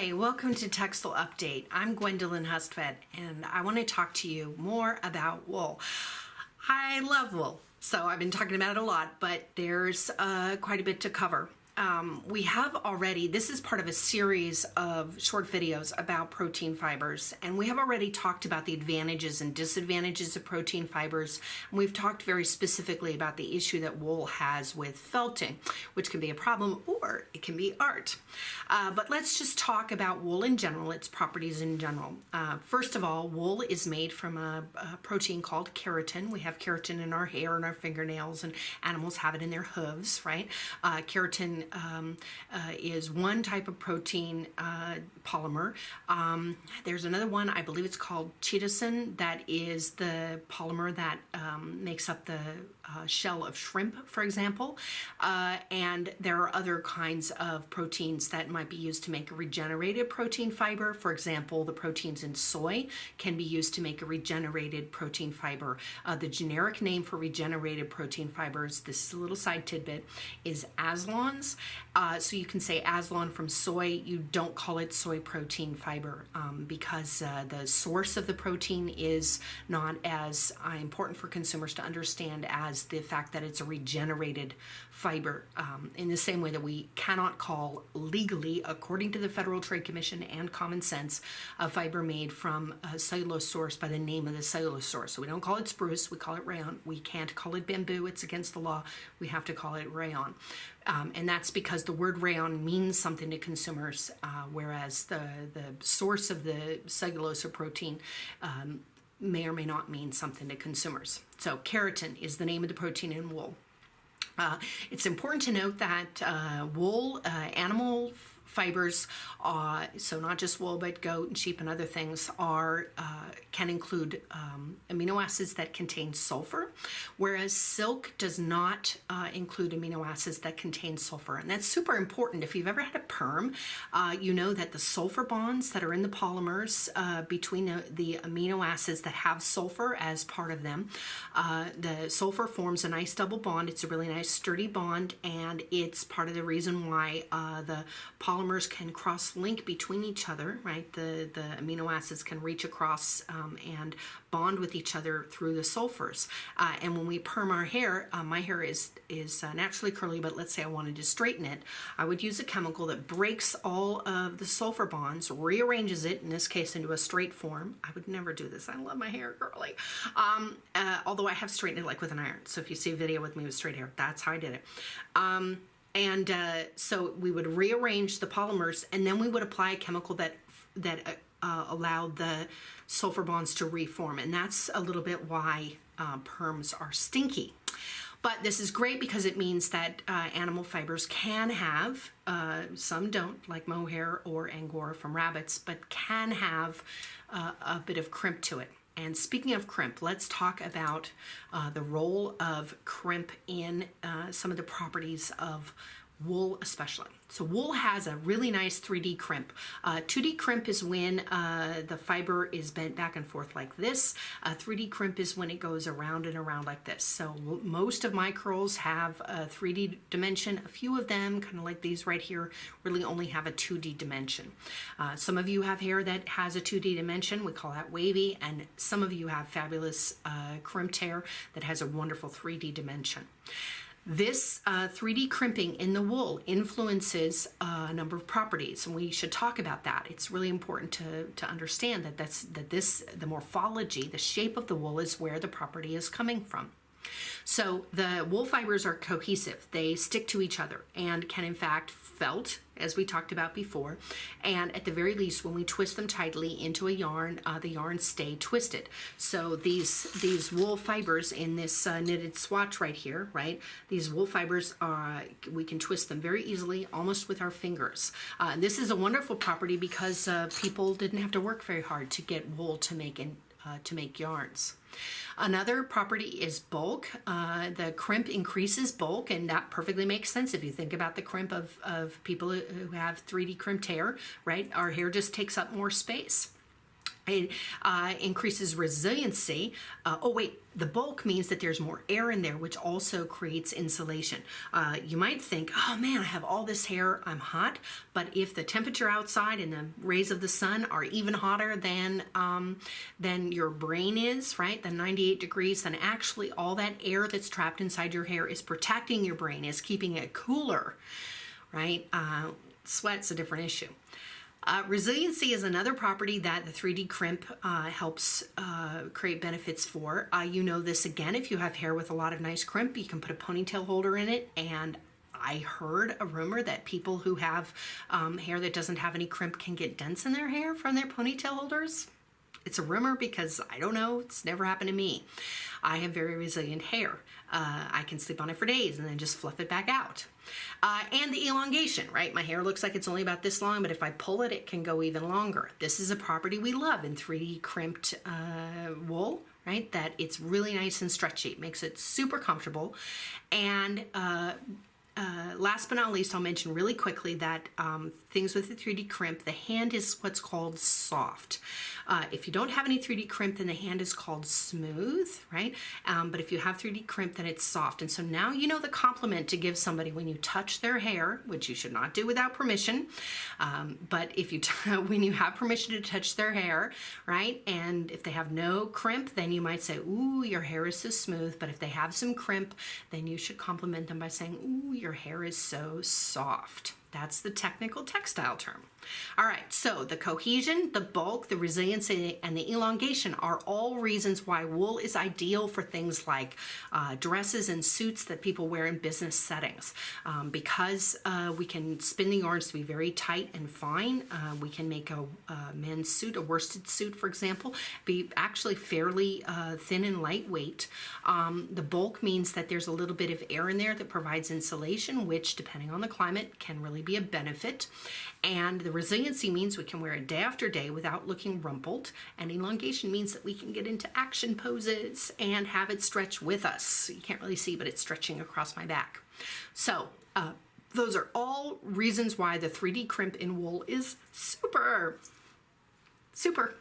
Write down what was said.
Hi, welcome to Textile Update. I'm Gwendolyn Hustvedt, and I want to talk to you more about wool. I love wool, so I've been talking about it a lot, but there's quite a bit to cover. We have already, this is part of a series of short videos about protein fibers, and we have already talked about the advantages and disadvantages of protein fibers, and we've talked very specifically about the issue that wool has with felting, which can be a problem or it can be art. But let's just talk about wool in general, its properties in general. First of all, wool is made from a protein called keratin. We have keratin in our hair and our fingernails, and animals have it in their hooves, right? Keratin is one type of protein polymer. There's another one, I believe it's called chitosan, that is the polymer that makes up the shell of shrimp, for example. And there are other kinds of proteins that might be used to make a regenerated protein fiber. For example, the proteins in soy can be used to make a regenerated protein fiber. The generic name for regenerated protein fibers, this is a little side tidbit, is Aslons. So you can say Aslon from soy. You don't call it soy protein fiber because the source of the protein is not as important for consumers to understand as the fact that it's a regenerated fiber, in the same way that we cannot call legally, according to the Federal Trade Commission and common sense, a fiber made from a cellulose source by the name of the cellulose source. So we don't call it spruce, we call it rayon. We can't call it bamboo, it's against the law. We have to call it rayon. And that's because the word rayon means something to consumers, whereas the source of the cellulose or protein may or may not mean something to consumers. So keratin is the name of the protein in wool. It's important to note that wool, animal fibers, so not just wool, but goat and sheep and other things, can include amino acids that contain sulfur, whereas silk does not include amino acids that contain sulfur. And that's super important. If you've ever had a perm, you know that the sulfur bonds that are in the polymers between the amino acids that have sulfur as part of them, the sulfur forms a nice double bond. It's a really nice sturdy bond, and it's part of the reason why the polymers can cross-link between each other, right? The amino acids can reach across and bond with each other through the sulfurs. And when we perm our hair, my hair is naturally curly, but let's say I wanted to straighten it, I would use a chemical that breaks all of the sulfur bonds, rearranges it, in this case into a straight form. I would never do this. I love my hair curly. Although I have straightened it like with an iron. So if you see a video with me with straight hair, that's how I did it. So we would rearrange the polymers, and then we would apply a chemical that allowed the sulfur bonds to reform. And that's a little bit why perms are stinky. But this is great because it means that animal fibers can have, some don't, like mohair or angora from rabbits, but can have a bit of crimp to it. And speaking of crimp, let's talk about the role of crimp in some of the properties of wool especially. So wool has a really nice 3D crimp. 2D crimp is when the fiber is bent back and forth like this. 3D crimp is when it goes around and around like this. So most of my curls have a 3D dimension. A few of them, kind of like these right here, really only have a 2D dimension. Some of you have hair that has a 2D dimension. We call that wavy. And some of you have fabulous crimped hair that has a wonderful 3D dimension. This 3D crimping in the wool influences a number of properties, and we should talk about that. It's really important to understand that the morphology, the shape of the wool, is where the property is coming from. So the wool fibers are cohesive. They stick to each other and can in fact felt, as we talked about before, and at the very least when we twist them tightly into a yarn, the yarns stay twisted. So these wool fibers in this knitted swatch right here, right, these wool fibers, we can twist them very easily, almost with our fingers. This is a wonderful property because people didn't have to work very hard to get wool to make yarns. Another property is bulk. The crimp increases bulk, and that perfectly makes sense if you think about the crimp of people who have 3D crimped hair, right? Our hair just takes up more space. It increases resiliency. Oh wait, the bulk means that there's more air in there, which also creates insulation. You might think, oh man, I have all this hair, I'm hot. But if the temperature outside and the rays of the sun are even hotter than your brain is, right, than 98 degrees, then actually all that air that's trapped inside your hair is protecting your brain, is keeping it cooler, right? Sweat's a different issue. Resiliency is another property that the 3D crimp helps create benefits for. You know this again, if you have hair with a lot of nice crimp, you can put a ponytail holder in it. And I heard a rumor that people who have hair that doesn't have any crimp can get dents in their hair from their ponytail holders. It's a rumor because I don't know, it's never happened to me. I have very resilient hair. I can sleep on it for days and then just fluff it back out. And the elongation, right? My hair looks like it's only about this long, but if I pull it, it can go even longer. This is a property we love in 3D crimped wool, right? That it's really nice and stretchy. It makes it super comfortable. And last but not least, I'll mention really quickly that things with the 3D crimp, the hand is what's called soft. If you don't have any 3D crimp, then the hand is called smooth, right? But if you have 3D crimp, then it's soft. And so now you know the compliment to give somebody when you touch their hair, which you should not do without permission. But if you when you have permission to touch their hair, right? And if they have no crimp, then you might say, ooh, your hair is so smooth. But if they have some crimp, then you should compliment them by saying, ooh, your hair is so soft. That's the technical textile term. All right, so the cohesion, the bulk, the resiliency, and the elongation are all reasons why wool is ideal for things like dresses and suits that people wear in business settings. Because we can spin the yarns to be very tight and fine, we can make a men's suit, a worsted suit, for example, be actually fairly thin and lightweight. The bulk means that there's a little bit of air in there that provides insulation, which, depending on the climate, can really be a benefit. And the resiliency means we can wear it day after day without looking rumpled. And elongation means that we can get into action poses and have it stretch with us. You can't really see, but it's stretching across my back. So those are all reasons why the 3D crimp in wool is super. Super.